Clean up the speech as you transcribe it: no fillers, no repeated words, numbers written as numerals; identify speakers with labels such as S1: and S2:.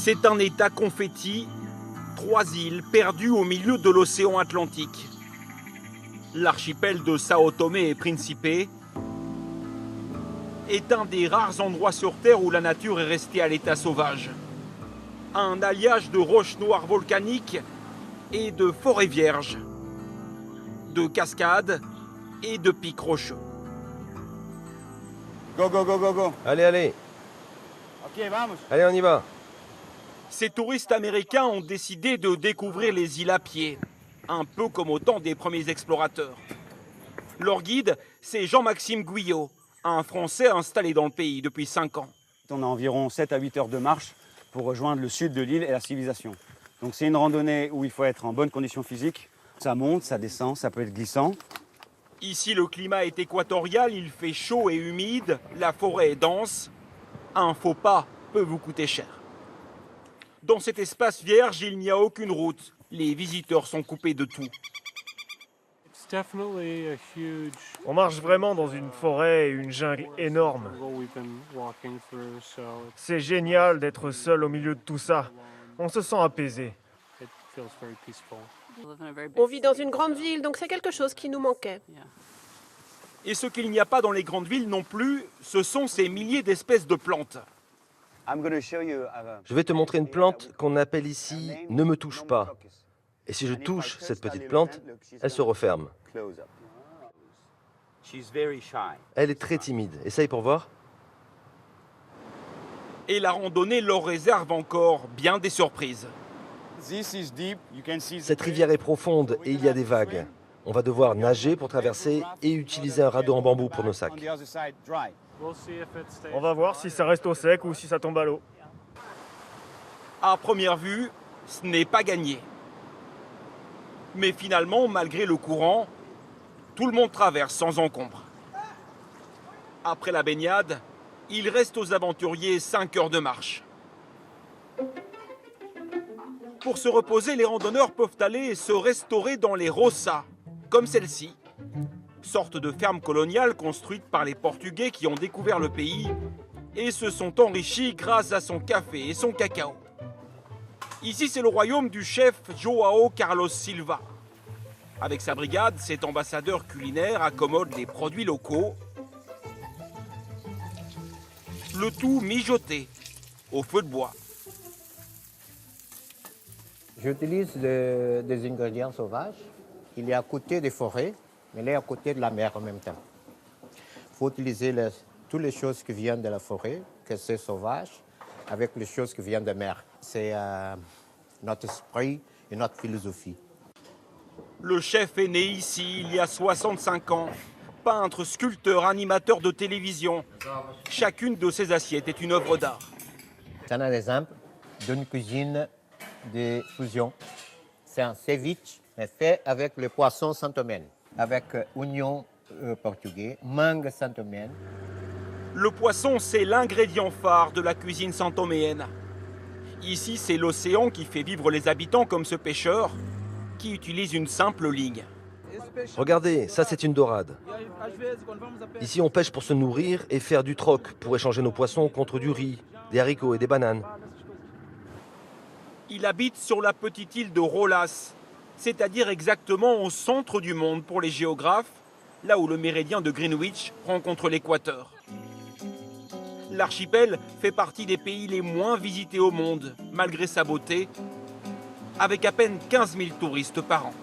S1: C'est un état confetti, 3 îles perdues au milieu de l'océan Atlantique. L'archipel de Sao Tomé et Principe est un des rares endroits sur Terre où la nature est restée à l'état sauvage. Un alliage de roches noires volcaniques et de forêts vierges, de cascades et de pics rocheux.
S2: Go, go, go, go, go.
S3: Allez, allez.
S2: Ok, vamos.
S3: Allez, on y va.
S1: Ces touristes américains ont décidé de découvrir les îles à pied, un peu comme au temps des premiers explorateurs. Leur guide, c'est Jean-Maxime Guyot, un Français installé dans le pays depuis 5 ans.
S2: On a environ 7 à 8 heures de marche pour rejoindre le sud de l'île et la civilisation. Donc c'est une randonnée où il faut être en bonne condition physique. Ça monte, ça descend, ça peut être glissant.
S1: Ici, le climat est équatorial, il fait chaud et humide, la forêt est dense. Un faux pas peut vous coûter cher. Dans cet espace vierge, il n'y a aucune route. Les visiteurs sont coupés de tout.
S4: On marche vraiment dans une forêt et une jungle énorme. C'est génial d'être seul au milieu de tout ça. On se sent apaisé.
S5: On vit dans une grande ville, donc c'est quelque chose qui nous manquait.
S1: Et ce qu'il n'y a pas dans les grandes villes non plus, ce sont ces milliers d'espèces de plantes.
S3: Je vais te montrer une plante qu'on appelle ici « ne me touche pas ». Et si je touche cette petite plante, elle se referme. Elle est très timide. Essaye pour voir.
S1: Et la randonnée leur réserve encore bien des surprises.
S3: Cette rivière est profonde et il y a des vagues. On va devoir nager pour traverser et utiliser un radeau en bambou pour nos sacs.
S4: On va voir si ça reste au sec ou si ça tombe à l'eau.
S1: À première vue, ce n'est pas gagné. Mais finalement, malgré le courant, tout le monde traverse sans encombre. Après la baignade, il reste aux aventuriers 5 heures de marche. Pour se reposer, les randonneurs peuvent aller se restaurer dans les roças, comme celle-ci. Sorte de ferme coloniale construite par les Portugais qui ont découvert le pays et se sont enrichis grâce à son café et son cacao. Ici, c'est le royaume du chef João Carlos Silva. Avec sa brigade, cet ambassadeur culinaire accommode les produits locaux. Le tout mijoté au feu de bois.
S6: J'utilise des ingrédients sauvages. Il est à côté des forêts, mais il est à côté de la mer en même temps. Il faut utiliser toutes les choses qui viennent de la forêt, que c'est sauvage, avec les choses qui viennent de la mer. C'est notre esprit et notre philosophie.
S1: Le chef est né ici il y a 65 ans. Peintre, sculpteur, animateur de télévision. Chacune de ses assiettes est une œuvre d'art.
S6: C'est un exemple d'une cuisine de fusion. C'est un ceviche, mais fait avec le poisson santomène, avec oignons portugais, mangue santomène.
S1: Le poisson, c'est l'ingrédient phare de la cuisine santoméenne. Ici, c'est l'océan qui fait vivre les habitants comme ce pêcheur qui utilise une simple ligne.
S3: Regardez, ça c'est une dorade. Ici, on pêche pour se nourrir et faire du troc pour échanger nos poissons contre du riz, des haricots et des bananes.
S1: Il habite sur la petite île de Rolas, c'est-à-dire exactement au centre du monde pour les géographes, là où le méridien de Greenwich rencontre l'équateur. L'archipel fait partie des pays les moins visités au monde, malgré sa beauté, avec à peine 15 000 touristes par an.